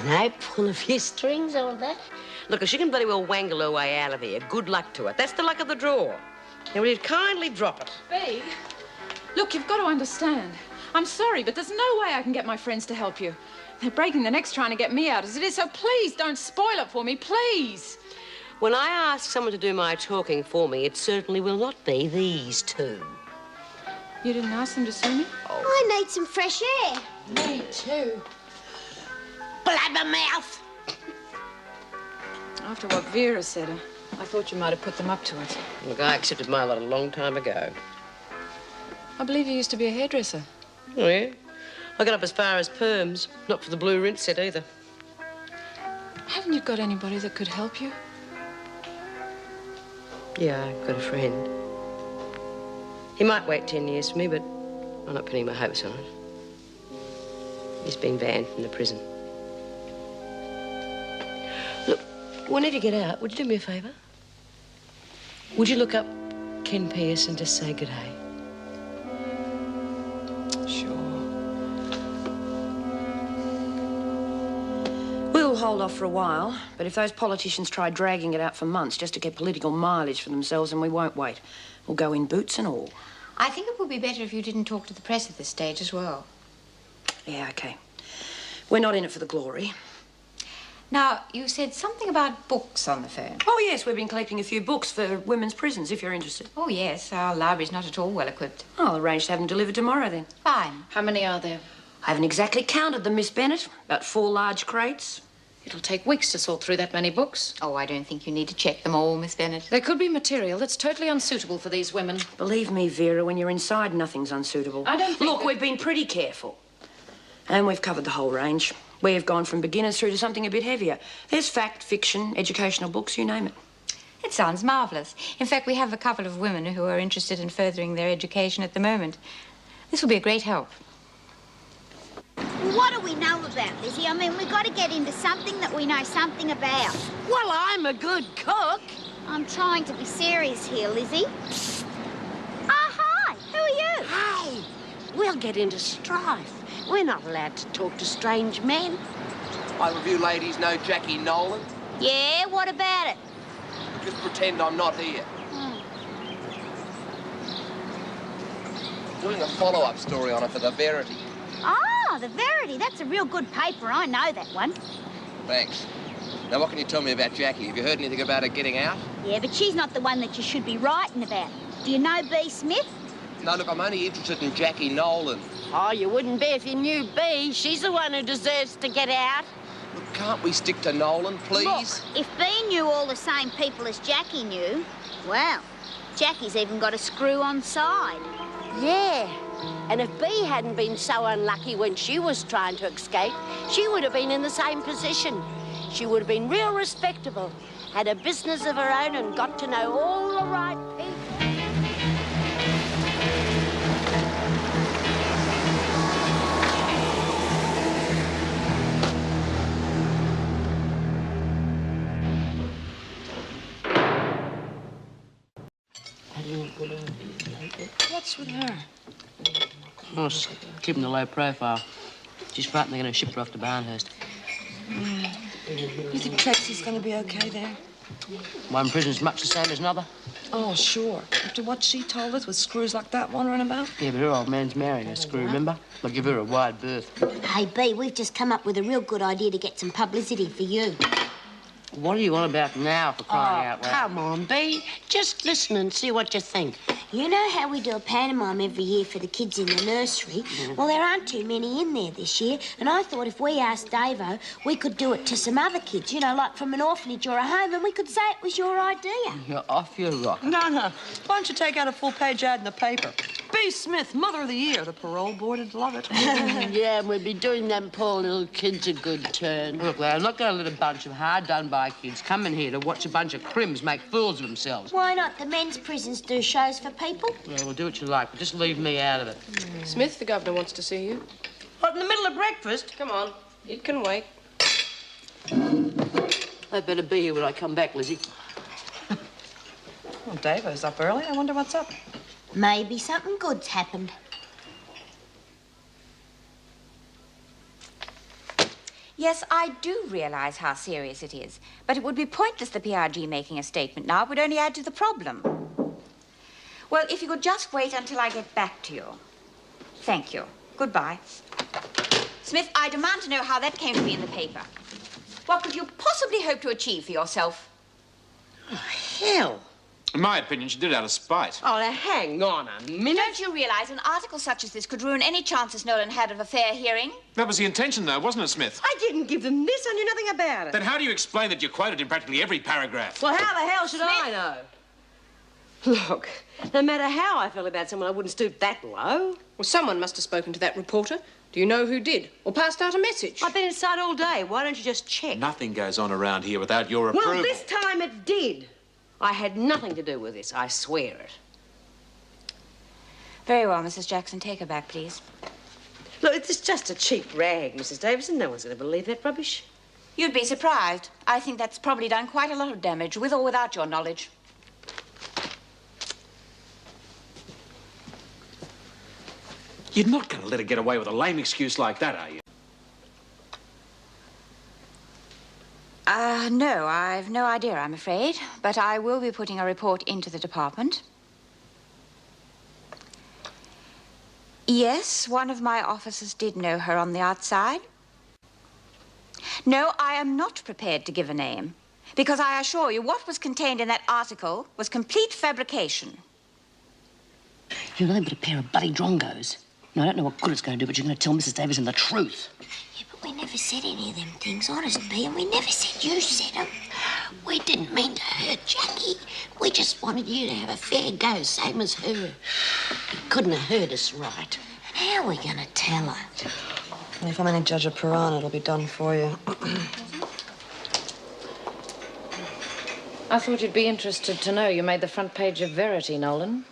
know, pull a few strings on that. Look, if she can bloody well wangle her way out of here, good luck to it. That's the luck of the draw. Now, will you kindly drop it? Bea, look, you've got to understand. I'm sorry, but there's no way I can get my friends to help you. They're breaking their necks trying to get me out as it is, so please don't spoil it for me, please. When I ask someone to do my talking for me, it certainly will not be these two. You didn't ask them to see me? Oh. I need some fresh air. Me too. Blabbermouth. After what Vera said, I thought you might have put them up to it. Look, I accepted my lot a long time ago. I believe you used to be a hairdresser. Oh, yeah? I got up as far as perms. Not for the blue rinse set either. Haven't you got anybody that could help you? Yeah, I've got a friend. He might wait 10 years for me, but I'm not putting my hopes on it. He's been banned from the prison. Look, whenever you get out, would you do me a favour? Would you look up Ken Pierce and just say good day? Sure. We'll hold off for a while, but if those politicians try dragging it out for months just to get political mileage for themselves, then we won't wait. We'll go in boots and all. I think it would be better if you didn't talk to the press at this stage as well. Yeah, OK. We're not in it for the glory. Now, you said something about books on the phone. Oh, yes, we've been collecting a few books for women's prisons, if you're interested. Oh, yes, our library's not at all well equipped. I'll arrange to have them delivered tomorrow, then. Fine. How many are there? I haven't exactly counted them, Miss Bennett. About 4 large crates. It'll take weeks to sort through that many books. Oh, I don't think you need to check them all, Miss Bennett. There could be material that's totally unsuitable for these women. Believe me, Vera, when you're inside, nothing's unsuitable. I don't think Look, we've been pretty careful. And we've covered the whole range. We've gone from beginners through to something a bit heavier. There's fact, fiction, educational books, you name it. It sounds marvellous. In fact, we have a couple of women who are interested in furthering their education at the moment. This will be a great help. What do we know about, Lizzie? I mean, we've got to get into something that we know something about. Well, I'm a good cook. I'm trying to be serious here, Lizzie. Hi. Who are you? Hey, we'll get into strife. We're not allowed to talk to strange men. I review ladies know Jackie Nolan. Yeah, what about it? Just pretend I'm not here. Doing a follow-up story on her for the Verity. Ah, the Verity. That's a real good paper. I know that one. Thanks. Now, what can you tell me about Jackie? Have you heard anything about her getting out? Yeah, but she's not the one that you should be writing about. Do you know B. Smith? No, look, I'm only interested in Jackie Nolan. Oh, you wouldn't be if you knew B. She's the one who deserves to get out. Look, can't we stick to Nolan, please? Look, if B knew all the same people as Jackie knew, well, Jackie's even got a screw on side. Yeah. And if B hadn't been so unlucky when she was trying to escape, she would have been in the same position. She would have been real respectable, had a business of her own and got to know all the right people. What's with her? Oh, she's keeping the low profile. She's frightened they're going to ship her off to Barnhurst. You think Trixie's going to be OK there? One prison's much the same as another. Oh, sure. After what she told us with screws like that wandering about? Yeah, but her old man's marrying her, Screw, remember? They'll give her a wide berth. Hey, B, we've just come up with a real good idea to get some publicity for you. What are you on about now, for crying out loud? Come on, B. Just listen and see what you think. You know how we do a pantomime every year for the kids in the nursery? Well, there aren't too many in there this year, and I thought if we asked Davo, we could do it to some other kids, you know, like from an orphanage or a home, and we could say it was your idea. You're off your rocker. No. Why don't you take out a full-page ad in the paper? B. Smith, Mother of the Year. The parole board would love it. Yeah, and we'd be doing them poor little kids a good turn. Look, lad, I'm not going to let a bunch of hard-done-by kids come in here to watch a bunch of crims make fools of themselves. Why not? The men's prisons do shows for people. Yeah, well, do what you like, but just leave me out of it. Smith, the governor wants to see you. What, in the middle of breakfast? Come on. It can wait. I'd better be here when I come back, Lizzie. Well, Davo's up early. I wonder what's up. Maybe something good's happened. Yes, I do realise how serious it is. But it would be pointless the PRG making a statement now. It would only add to the problem. Well, if you could just wait until I get back to you. Thank you. Goodbye. Smith, I demand to know how that came to be in the paper. What could you possibly hope to achieve for yourself? Oh, hell. In my opinion, she did it out of spite. Oh, now, hang on a minute. Don't you realise an article such as this could ruin any chances Nolan had of a fair hearing? That was the intention, though, wasn't it, Smith? I didn't give them this. I knew nothing about it. Then how do you explain that you quoted in practically every paragraph? Well, how the hell should I know? Look, no matter how I felt about someone, I wouldn't stoop that low. Well, someone must have spoken to that reporter. Do you know who did? Or passed out a message? I've been inside all day. Why don't you just check? Nothing goes on around here without your approval. Well, this time it did. I had nothing to do with this. I swear it. Very well, Mrs. Jackson. Take her back, please. Look, it's just a cheap rag, Mrs. Davison. No one's going to believe that rubbish. You'd be surprised. I think that's probably done quite a lot of damage, with or without your knowledge. You're not going to let her get away with a lame excuse like that, are you? No, I've no idea, I'm afraid. But I will be putting a report into the department. Yes, one of my officers did know her on the outside. No, I am not prepared to give a name. Because I assure you, what was contained in that article was complete fabrication. You're nothing but a pair of bloody drongos. Now, I don't know what good it's going to do, but you're going to tell Mrs. Davison the truth. Yeah, but we never said any of them things, honest, B, and we never said you said them. We didn't mean to hurt Jackie. We just wanted you to have a fair go, same as her. You couldn't have heard us right. And how are we going to tell her? If I'm any judge of Piranha, it'll be done for you. I thought you'd be interested to know you made the front page of Verity, Nolan.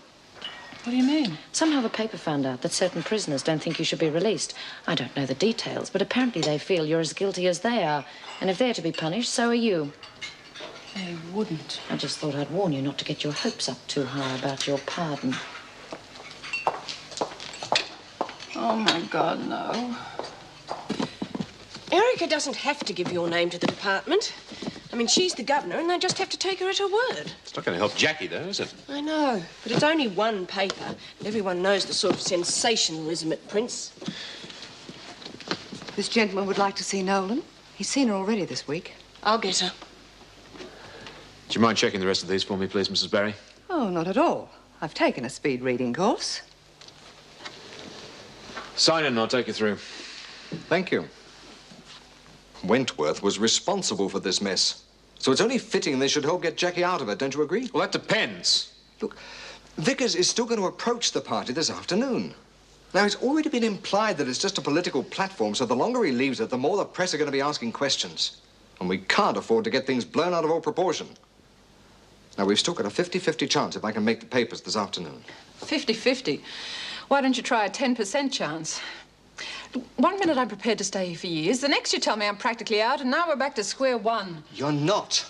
What do you mean? Somehow the paper found out that certain prisoners don't think you should be released. I don't know the details, but apparently they feel you're as guilty as they are. And if they're to be punished, so are you. They wouldn't. I just thought I'd warn you not to get your hopes up too high about your pardon. Oh, my God, no. Erica doesn't have to give your name to the department. I mean, she's the governor, and they just have to take her at her word. It's not going to help Jackie, though, is it? I know, but it's only one paper, and everyone knows the sort of sensationalism it prints. This gentleman would like to see Nolan. He's seen her already this week. I'll get her. Do you mind checking the rest of these for me, please, Mrs. Barry? Oh, not at all. I've taken a speed reading course. Sign in and I'll take you through. Thank you. Wentworth was responsible for this mess. So it's only fitting they should help get Jackie out of it, don't you agree? Well, that depends. Look, Vickers is still going to approach the party this afternoon. Now, it's already been implied that it's just a political platform, so the longer he leaves it, the more the press are going to be asking questions. And we can't afford to get things blown out of all proportion. Now, we've still got a 50-50 chance if I can make the papers this afternoon. 50-50? Why don't you try a 10% chance? 1 minute I'm prepared to stay here for years. The next you tell me I'm practically out, and now we're back to square one. You're not.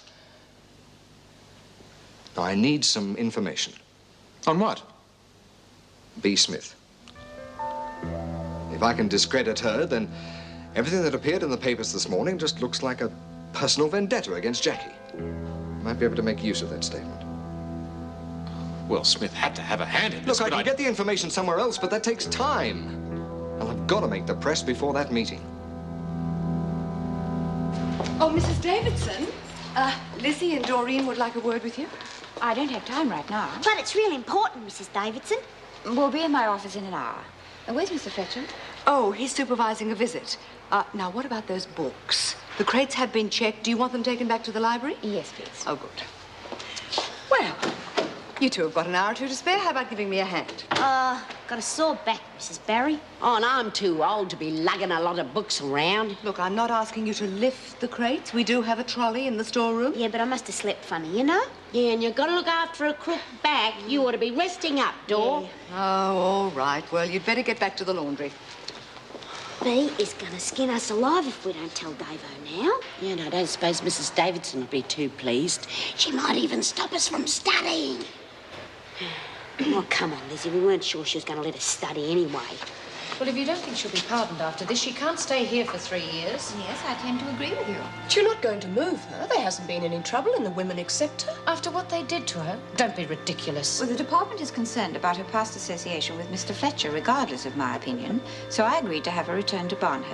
Now, I need some information. On what? B. Smith. If I can discredit her, then everything that appeared in the papers this morning just looks like a personal vendetta against Jackie. I might be able to make use of that statement. Well, Smith had to have a hand in this. Look, I can get the information somewhere else, but that takes time. And I've got to make the press before that meeting. Oh, Mrs. Davidson, Lizzie and Doreen would like a word with you. I don't have time right now. But it's real important, Mrs. Davidson. We'll be in my office in an hour. Where's Mr. Fletcher? Oh, he's supervising a visit. Now, what about those books? The crates have been checked. Do you want them taken back to the library? Yes, please. Oh, good. Well, you two have got an hour or two to spare. How about giving me a hand? Got a sore back, Mrs. Barry. Oh, and I'm too old to be lugging a lot of books around. Look, I'm not asking you to lift the crates. We do have a trolley in the storeroom. Yeah, but I must have slept funny, you know? Yeah, and you've got to look after a crook back. You ought to be resting up, Dor. Yeah. Oh, all right. Well, you'd better get back to the laundry. B is going to skin us alive if we don't tell Davo now. Yeah, and I don't suppose Mrs. Davidson would be too pleased. She might even stop us from studying. Oh, come on, Lizzie. We weren't sure she was going to let us study anyway. Well, if you don't think she'll be pardoned after this, she can't stay here for 3 years. Yes, I tend to agree with you. But you're not going to move her. There hasn't been any trouble and the women accept her. After what they did to her? Don't be ridiculous. Well, the department is concerned about her past association with Mr. Fletcher, regardless of my opinion, so I agreed to have her returned to Barnhurst.